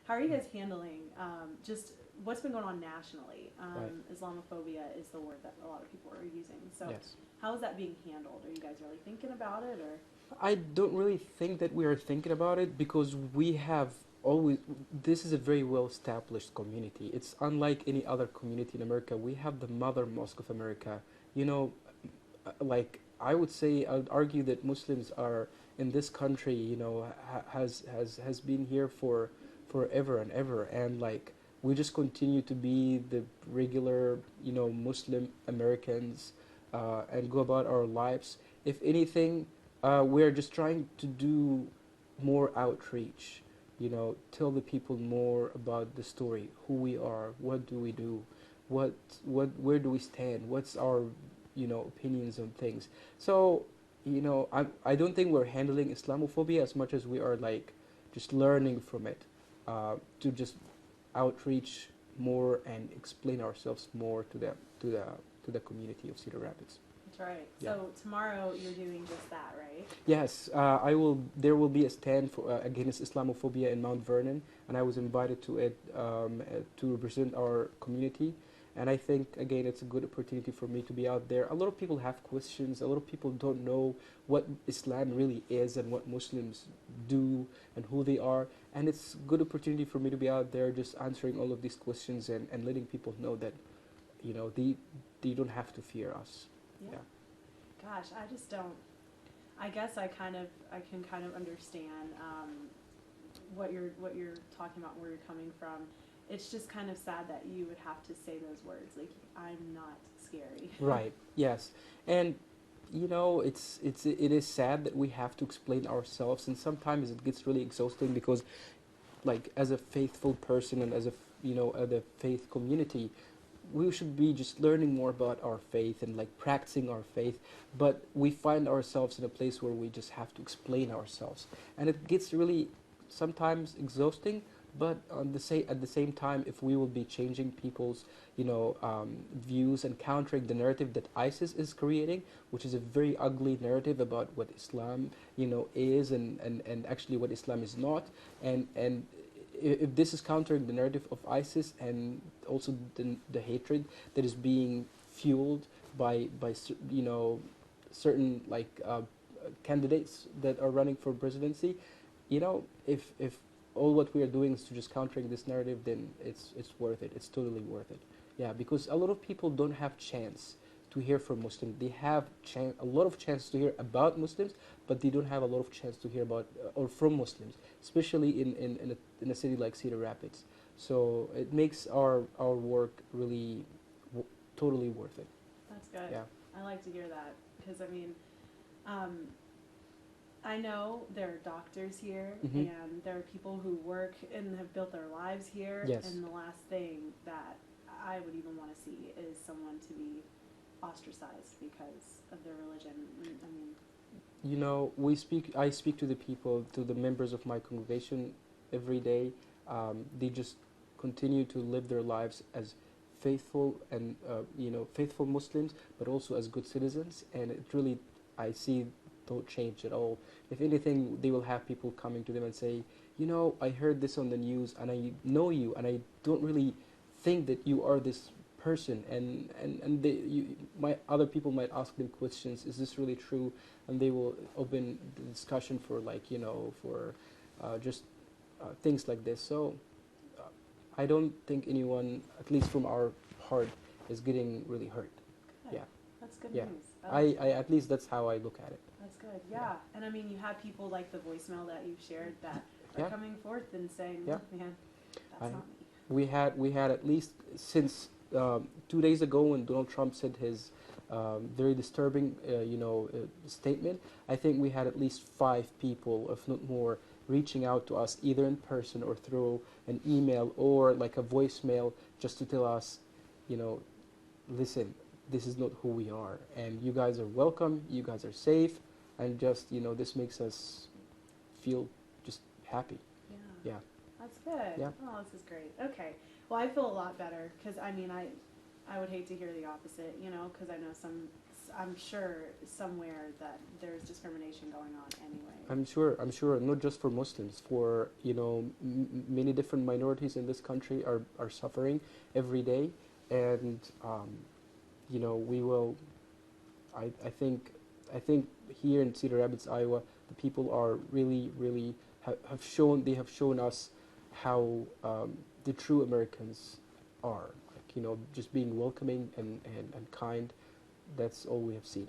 how are you guys handling just what's been going on nationally? Right. Islamophobia is the word that a lot of people are using. So, Yes. how is that being handled? Are you guys really thinking about it, or? I don't really think that we are thinking about it because we have always, this is a very well established community. It's unlike any other community in America. We have the Mother Mosque of America. You know, like I would say, I would argue that Muslims are in this country, has been here for forever and ever, and like we just continue to be the regular, Muslim Americans, and go about our lives. If anything, we're just trying to do more outreach, tell the people more about the story, who we are, what do we do, what where do we stand, what's our opinions on things. So I don't think we're handling Islamophobia as much as we are like just learning from it, to just outreach more and explain ourselves more to the to the community of Cedar Rapids. That's right. Yeah. So tomorrow you're doing just that, right? Yes, I will. There will be a stand for against Islamophobia in Mount Vernon, and I was invited to it, to represent our community. And I think again, it's a good opportunity for me to be out there. A lot of people have questions. A lot of people don't know what Islam really is and what Muslims do and who they are. And it's a good opportunity for me to be out there, just answering all of these questions and letting people know that, they don't have to fear us. Yeah. Yeah. Gosh, I just don't. I guess I can kind of understand what you're talking about, where you're coming from. It's just kind of sad that you would have to say those words. Like, I'm not scary. Right. Yes. And it is sad that we have to explain ourselves, and sometimes it gets really exhausting because, like, as a faithful person and as as a faith community, we should be just learning more about our faith and like practicing our faith, but we find ourselves in a place where we just have to explain ourselves, and it gets really sometimes exhausting. But at the same time, if we will be changing people's views and countering the narrative that ISIS is creating, which is a very ugly narrative about what Islam is, and actually what Islam is not, and if this is countering the narrative of ISIS and also the hatred that is being fueled by certain like candidates that are running for presidency, if all what we are doing is to just countering this narrative, then it's worth it. It's totally worth it. Yeah, because a lot of people don't have chance to hear from Muslims. They have a lot of chance to hear about Muslims, but they don't have a lot of chance to hear about or from Muslims, especially in a city like Cedar Rapids. So it makes our work really totally worth it. That's good. Yeah. I like to hear that because um, I know there are doctors here, Hmm. and there are people who work and have built their lives here. Yes. And the last thing that I would even want to see is someone to be ostracized because of their religion. I mean, I speak to the people, to the members of my congregation every day. They just continue to live their lives as faithful and faithful Muslims, but also as good citizens. And it really, I see, don't change at all. If anything, they will have people coming to them and say, I heard this on the news, and I know you, and I don't really think that you are this person. And other people might ask them questions. Is this really true? And they will open the discussion for for just things like this. So uh, I don't think anyone, at least from our part, is getting really hurt. good. Yeah, That's good yeah. news. I at least that's how I look at it. That's good. Yeah. Yeah. And I mean, you have people like the voicemail that you've shared that are Yeah, coming forth and saying, yeah. "Look, man, I that's not me." we had at least since 2 days ago when Donald Trump said his very disturbing statement. I think we had at least 5 people, if not more, reaching out to us either in person or through an email or like a voicemail, just to tell us, you know, listen, this is not who we are, and you guys are welcome. You guys are safe, and just this makes us feel just happy. Yeah. Yeah, That's good. yeah, Oh, this is great. Okay. Well, I feel a lot better because I mean, I would hate to hear the opposite, because I know I'm sure somewhere that there's discrimination going on anyway. I'm sure, not just for Muslims, for many different minorities in this country are suffering every day, and we will. I think here in Cedar Rapids, Iowa, the people are really, really have shown us how the true Americans are. Like, just being welcoming and kind. That's all we have seen.